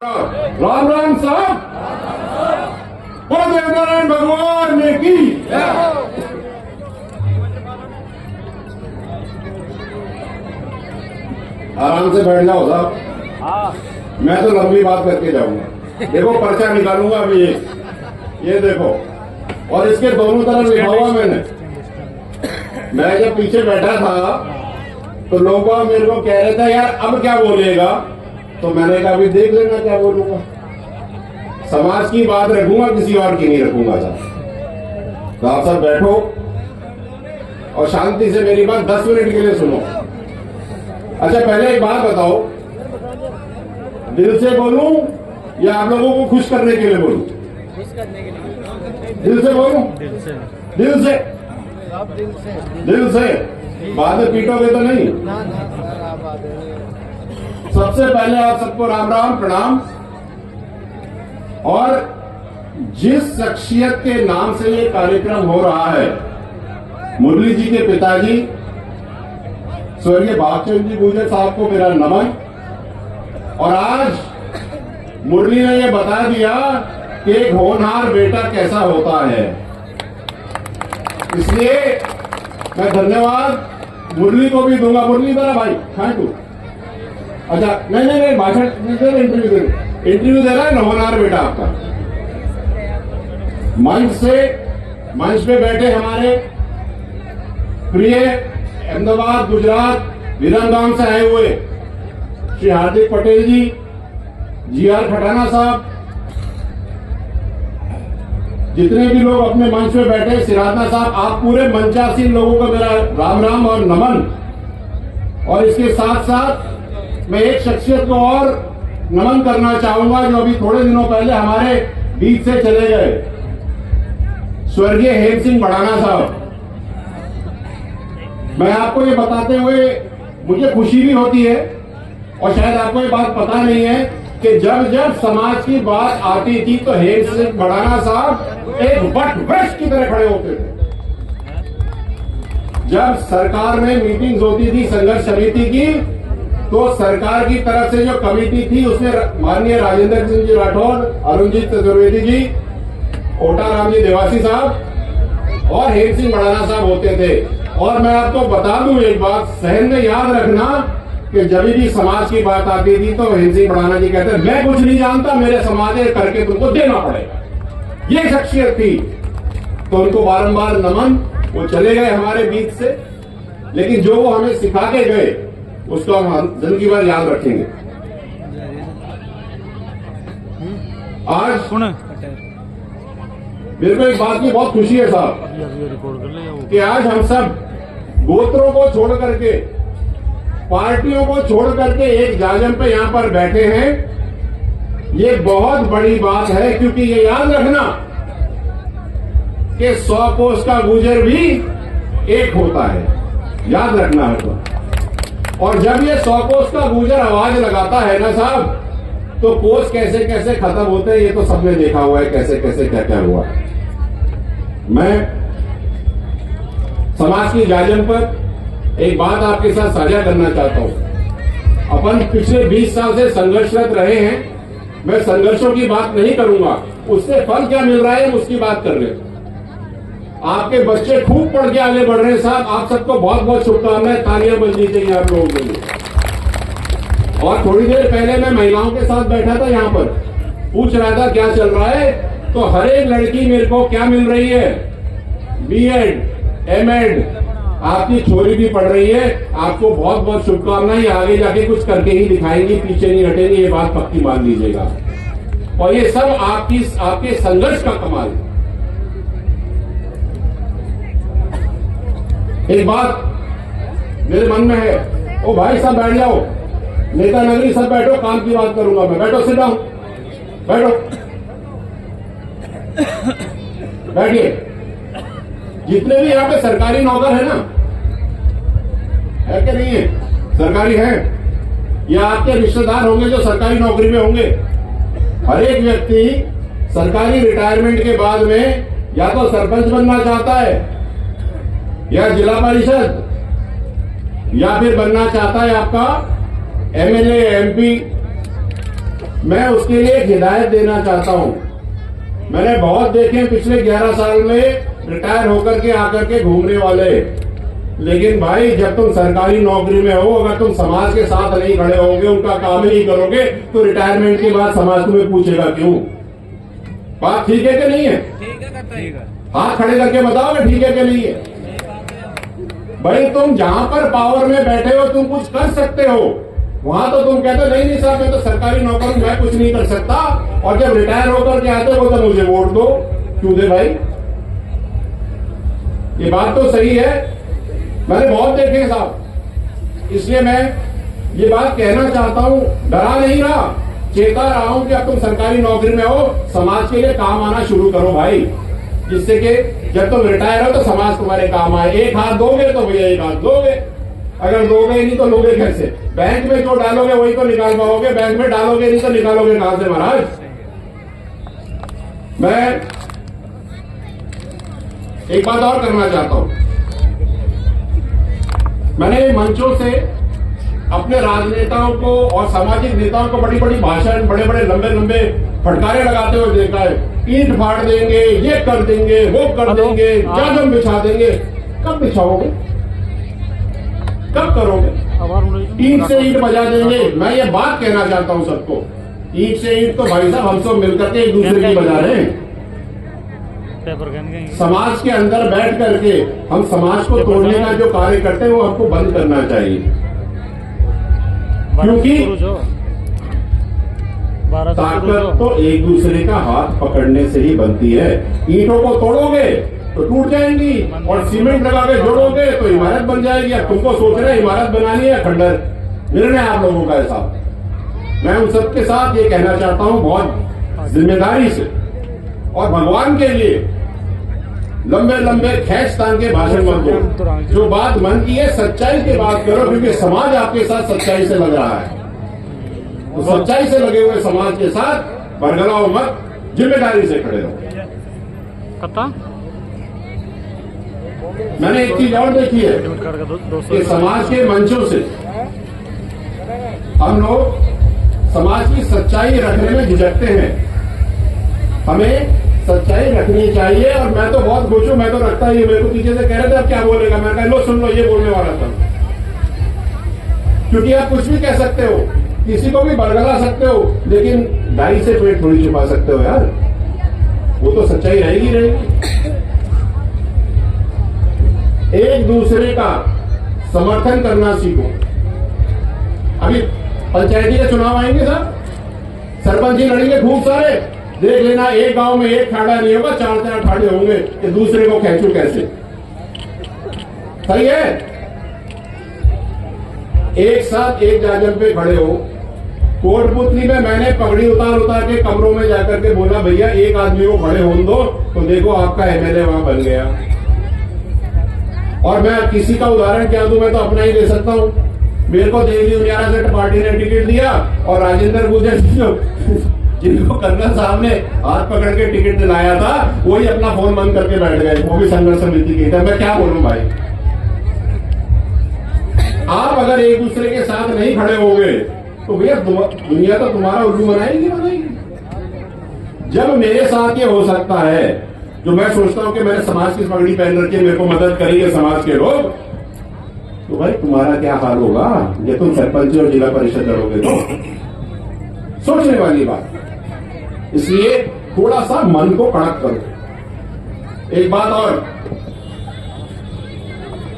राम राम साहब, बोल देवनारायण भगवान ने की। आराम से बैठ जाओ साहब, मैं तो लंबी बात करके जाऊंगा। देखो पर्चा निकालूंगा अभी ये देखो, और इसके दोनों तरफ लिखा हुआ मैंने। मैं जब पीछे बैठा था तो लोग मेरे को कह रहे थे यार अब क्या बोलेगा, तो मैंने कहा अभी देख लेना क्या बोलूंगा। समाज की बात रखूंगा, किसी और की नहीं रखूंगा साहब। तो आप सब बैठो और शांति से मेरी बात 10 मिनट के लिए सुनो। अच्छा पहले एक बात बताओ, दिल से बोलूं या आप लोगों को खुश करने के लिए बोलूं? दिल से बोलूं? दिल से दिल से बाद में पीटोगे तो नहीं। सबसे पहले आप सबको राम राम प्रणाम। और जिस शख्सियत के नाम से ये कार्यक्रम हो रहा है, मुरली जी के पिताजी स्वर्गीय भागचंद जी गुर्जर साहब को मेरा नमन। और आज मुरली ने ये बता दिया कि एक होनहार बेटा कैसा होता है, इसलिए मैं धन्यवाद मुरली को भी दूंगा। मुरली जरा भाई थैंक यू। अच्छा नहीं भाषण इंटरव्यू दे रहा है ना होनहार बेटा आपका। मंच पे बैठे हमारे प्रिय अहमदाबाद गुजरात विरंगाम से आए हुए श्री हार्दिक पटेल जी, GR खटाना साहब, जितने भी लोग अपने मंच पे बैठे, सिराजना साहब, आप पूरे मंचासीन लोगों को मेरा राम राम और नमन। और इसके साथ साथ मैं एक शख्सियत को और नमन करना चाहूंगा जो अभी थोड़े दिनों पहले हमारे बीच से चले गए, स्वर्गीय हेम सिंह बढ़ाना साहब। मैं आपको ये बताते हुए मुझे खुशी भी होती है, और शायद आपको ये बात पता नहीं है कि जब जब समाज की बात आती थी तो हेम सिंह बढ़ाना साहब एक वट वृक्ष की तरह खड़े होते थे। जब सरकार में मीटिंग्स होती थी संघर्ष समिति की, तो सरकार की तरफ से जो कमेटी थी उसमें माननीय राजेंद्र सिंह जी राठौर, अरुणजीत चतुर्वेदी जी, ओटा राम जी देवासी साहब और हेम सिंह बढ़ाना साहब होते थे। और मैं आपको बता दूं एक बात, सहन में याद रखना कि जब भी समाज की बात आती थी तो हेम सिंह बढ़ाना जी कहते मैं कुछ नहीं जानता, मेरे समाज करके तुमको देना पड़ेगा। ये शख्सियत थी, तो उनको बारंबार नमन। वो चले गए हमारे बीच से, लेकिन जो वो हमें सिखा के गए उसको हम जिंदगी भर याद रखेंगे। आज मेरे को एक बात की बहुत खुशी है साहब कि आज हम सब गोत्रों को छोड़ करके, पार्टियों को छोड़ करके एक जाजम पे यहां पर बैठे हैं। ये बहुत बड़ी बात है, क्योंकि ये याद रखना कि 100 कोस का गुजर भी एक होता है, याद रखना है तो। और जब ये 100 कोस का गुजर आवाज लगाता है ना साहब, तो कोस कैसे कैसे खत्म होते हैं ये तो सबने देखा हुआ है, कैसे कैसे क्या क्या हुआ। मैं समाज की जाजम पर एक बात आपके साथ साझा करना चाहता हूं। अपन पिछले 20 साल से संघर्षरत रहे हैं। मैं संघर्षों की बात नहीं करूंगा, उससे फल क्या मिल रहा है उसकी बात कर रहे हैं। आपके बच्चे खूब पढ़ के आगे बढ़ रहे हैं साहब, आप सबको बहुत बहुत शुभकामनाएं, तालियां बजनी चाहिए आप लोगों के लिए। और थोड़ी देर पहले मैं महिलाओं के साथ बैठा था, यहां पर पूछ रहा था क्या चल रहा है, तो हर एक लड़की मेरे को क्या मिल रही है, BEd, M.Ed, आपकी छोरी भी पढ़ रही है। आपको बहुत बहुत शुभकामनाएं, आगे जाके कुछ करके ही दिखाएंगी, पीछे नहीं हटेंगी, ये बात पक्की मान लीजिएगा। और ये सब आपके संघर्ष का कमाल है। एक बात मेरे मन में है, ओ भाई सब बैठ जाओ, नेता नगरी सब बैठो, काम की बात करूंगा मैं। बैठो, सिट डाउन, बैठो, बैठिए। जितने भी यहाँ पे सरकारी नौकर है ना, है कि नहीं है? सरकारी है या आपके रिश्तेदार होंगे जो सरकारी नौकरी में होंगे। हर एक व्यक्ति सरकारी रिटायरमेंट के बाद में या तो सरपंच बनना चाहता है, या जिला परिषद, या फिर बनना चाहता है आपका MLA, MP, मैं उसके लिए एक हिदायत देना चाहता हूं। मैंने बहुत देखे पिछले 11 साल में रिटायर होकर के आकर के घूमने वाले, लेकिन भाई जब तुम सरकारी नौकरी में हो, अगर तुम समाज के साथ नहीं खड़े होगे, उनका काम ही नहीं करोगे, तो रिटायरमेंट के बाद समाज तुम्हें पूछेगा क्यों? बात ठीक है कि नहीं है? ठीक है। हाथ खड़े करके बताओ कि ठीक है कि नहीं है? भाई तुम जहां पर पावर में बैठे हो, तुम कुछ कर सकते हो, वहां तो तुम कहते नहीं नहीं साहब मैं तो सरकारी नौकर हूं, मैं कुछ नहीं कर सकता, और जब रिटायर होकर के आते हो तो मुझे वोट दो। क्यों दे भाई? ये बात तो सही है, मैंने बहुत देखे साहब, इसलिए मैं ये बात कहना चाहता हूं, डरा नहीं रहा, चेता रहा हूं कि अब तुम सरकारी नौकरी में हो, समाज के लिए काम आना शुरू करो भाई, जिससे कि जब तुम रिटायर हो तो समाज तुम्हारे काम आए। एक हाथ दोगे तो भैया एक हाथ दोगे, अगर दोगे नहीं तो लोगे कैसे? बैंक में जो डालोगे वही तो निकाल पाओगे, बैंक में डालोगे नहीं तो निकालोगे कहां से महाराज? मैं एक बात और करना चाहता हूं, मैंने मंचों से अपने राजनेताओं को और सामाजिक नेताओं को बड़ी बड़ी भाषण, बड़े बड़े लंबे लंबे फटकारे लगाते हुए देखा है, ईंट फाड़ देंगे, ये कर देंगे, वो कर देंगे, जादम बिछा देंगे। कब बिछाओगे? कब करोगे? ईंट से ईंट बजा देंगे। मैं ये बात कहना चाहता हूं सबको, ईंट से ईंट तो भाई साहब हम सब मिलकर के एक दूसरे की बजा रहे हैं। समाज के अंदर बैठ करके हम समाज को तोड़ने का जो कार्य करते हैं वो हमको बंद करना चाहिए, क्योंकि ताकत तो एक दूसरे का हाथ पकड़ने से ही बनती है। ईंटों को तोड़ोगे तो टूट जाएंगी, और सीमेंट लगा के जोड़ोगे तो इमारत बन जाएगी। अब तुमको सोच रहे इमारत बनानी है, खंडर निर्णय आप लोगों का है साहब। मैं उन सबके साथ ये कहना चाहता हूं बहुत जिम्मेदारी से, और भगवान के लिए लंबे लंबे खींचतान के भाषण मत दो, जो बात मन की है सच्चाई की बात करो, क्योंकि समाज आपके साथ सच्चाई से लग रहा है। तो सच्चाई से लगे हुए समाज के साथ बरगलाओ मत, जिम्मेदारी से खड़े रहो। मैंने एक चीज और देखी है कि समाज के मंचों से हम लोग समाज की सच्चाई रखने में झिझकते हैं। हमें सच्चाई रखनी चाहिए, और मैं तो बहुत खुश हूं, मैं तो रखता ही। मेरे को पीछे से कह रहे थे अब क्या बोलेगा, मैं कहा लो सुन लो, ये बोलने वाला था। क्योंकि आप कुछ भी कह सकते हो, किसी को भी बरगला सकते हो, लेकिन दाई से पेट थोड़ी छुपा सकते हो यार, वो तो सच्चाई रहेगी रहेगी। एक दूसरे का समर्थन करना सीखो। अभी पंचायती के चुनाव आएंगे साहब, सरपंच जी लड़ेंगे खूब सारे, देख लेना एक गांव में एक ठाड़ा नहीं होगा, 4-4 ठाड़े होंगे कि दूसरे को खेचू कैसे। सही है? एक साथ एक जागल पे खड़े हो। कोटपुतली में मैंने पगड़ी उतार उतार के कमरों में जाकर के बोला भैया एक आदमी को खड़े होने दो, तो देखो आपका एमएलए वहां बन गया। और मैं किसी का उदाहरण क्या दूं, मैं तो अपना ही दे सकता हूं। मेरे को देवी उनियारा से पार्टी ने टिकट दिया, और राजेंद्र गुर्जर जिनको कन्ना साहब ने हाथ पकड़ के टिकट दिलाया था, वही अपना फोन बंद करके बैठ गए, वो भी संघर्ष समिति के थे। मैं क्या बोलूं भाई? आप अगर एक दूसरे के साथ नहीं खड़े होंगे तो भैया दुनिया तो तुम्हारा उल्लू बनाएगी बनाएगी। जब मेरे साथ ये हो सकता है, जो मैं सोचता हूं कि मैंने समाज की पगड़ी पहन रखी है, मेरे को मदद करेंगे समाज के लोग, तो भाई तुम्हारा क्या हाल होगा जब तुम सरपंच और जिला परिषद लड़ोगे? तो सोचने वाली बात। इसलिए थोड़ा सा मन को कड़क करो। एक बात और,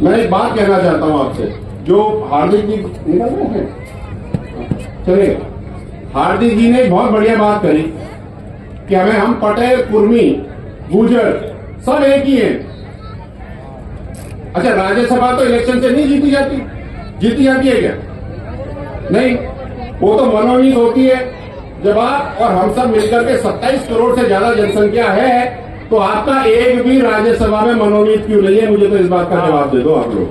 मैं एक बात कहना चाहता हूं आपसे, जो हार्दिक जी निकल रहे हैं, चलेगा। हार्दिक जी ने बहुत बढ़िया बात करी कि हम पटेल, कुर्मी, गुर्जर सब एक ही हैं। अच्छा, राज्यसभा तो इलेक्शन से नहीं जीती जाती? जीती जाती है क्या? नहीं, वो तो मनोनीत होती है। जब आप और हम सब मिलकर के 27 करोड़ से ज्यादा जनसंख्या है, तो आपका एक भी राज्यसभा में मनोनीत क्यों नहीं है? मुझे तो इस बात का जवाब दे दो आप लोग।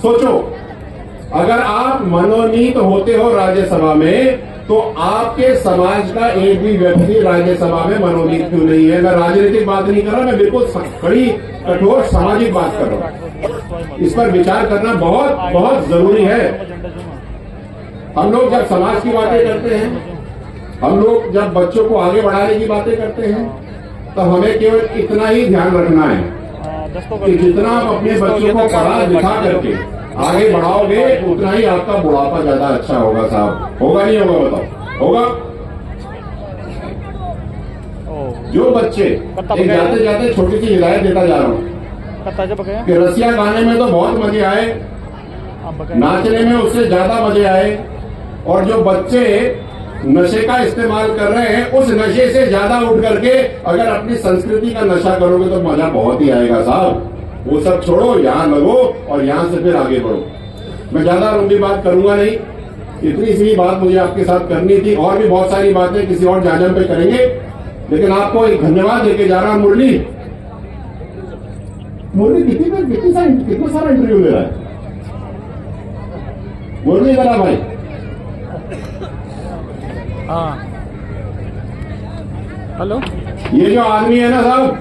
सोचो, अगर आप मनोनीत होते हो राज्यसभा में, तो आपके समाज का एक भी व्यक्ति राज्यसभा में मनोनीत क्यों नहीं है? मैं राजनीतिक बात नहीं कर रहा, मैं बिल्कुल बड़ी कठोर सामाजिक बात कर रहा हूं। इस पर विचार करना बहुत बहुत जरूरी है। हम लोग जब समाज की बातें करते हैं हम लोग जब बच्चों को आगे बढ़ाने की बातें करते हैं तो हमें केवल इतना ही ध्यान रखना है कि जितना आप अपने बच्चों को पढ़ा लिखा करके आगे बढ़ाओगे उतना ही आपका बुढ़ापा ज्यादा अच्छा होगा साहब। होगा नहीं होगा बताओ? होगा। जो बच्चे एक जाते जाते छोटी सी हिदायत देता जा रहा हूँ कि रसिया गाने में तो बहुत मजे आए, नाचने में उससे ज्यादा मजे आए, और जो बच्चे नशे का इस्तेमाल कर रहे हैं उस नशे से ज्यादा उठ करके अगर अपनी संस्कृति का नशा करोगे तो मजा बहुत ही आएगा साहब। वो सब छोड़ो, यहाँ लगो और यहाँ से फिर आगे बढ़ो। मैं ज्यादा लंबी बात करूंगा नहीं, इतनी सी बात मुझे आपके साथ करनी थी। और भी बहुत सारी बातें किसी और जाजम पे करेंगे, लेकिन आपको एक धन्यवाद देके जा रहा हूं। मुरली कितना सारा इंटरव्यू ले रहा है मुरली जरा भाई। हाँ हेलो, ये जो आदमी है ना साहब,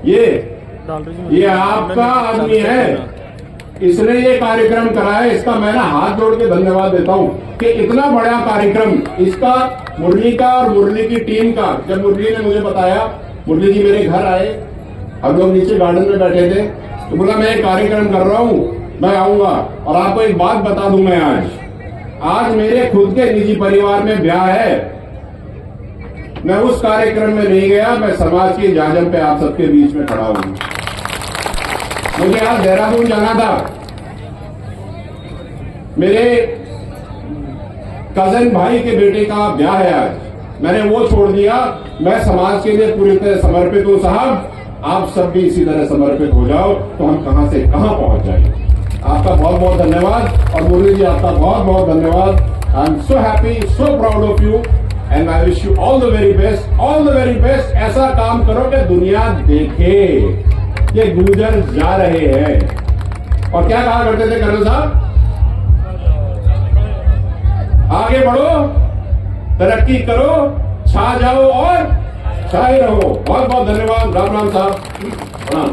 ये आपका आदमी है, इसने ये कार्यक्रम कराया। इसका मैं ना हाथ जोड़ के धन्यवाद देता हूं कि इतना बड़ा कार्यक्रम इसका, मुरली का और मुरली की टीम का। जब मुरली ने मुझे बताया, मुरली जी मेरे घर आए, हम लोग नीचे गार्डन में बैठे थे, तो बोला मैं एक कार्यक्रम कर रहा हूं, मैं आऊंगा। और आपको एक बात बता दूं, मैं आज मेरे खुद के निजी परिवार में ब्याह है, मैं उस कार्यक्रम में नहीं गया, मैं समाज की जाजम पे आप सबके बीच में खड़ा हूं। मुझे आज देहरादून जाना था, मेरे कजन भाई के बेटे का ब्याह है आज, मैंने वो छोड़ दिया। मैं समाज के लिए पूरी तरह समर्पित हूं साहब। आप सब भी इसी तरह समर्पित हो जाओ तो हम कहां से कहां पहुंच जाएंगे। आपका बहुत बहुत धन्यवाद, और मुरली जी आपका बहुत बहुत धन्यवाद। I am so happy, so proud of you, and I wish you all the very best, all the very best. ऐसा काम करो कि दुनिया देखे ये गुजर जा रहे हैं। और क्या कहा करते थे कर्नल साहब? आगे बढ़ो, तरक्की करो, छा जाओ और छाए रहो। बहुत बहुत धन्यवाद। राम राम साहब, प्रणाम।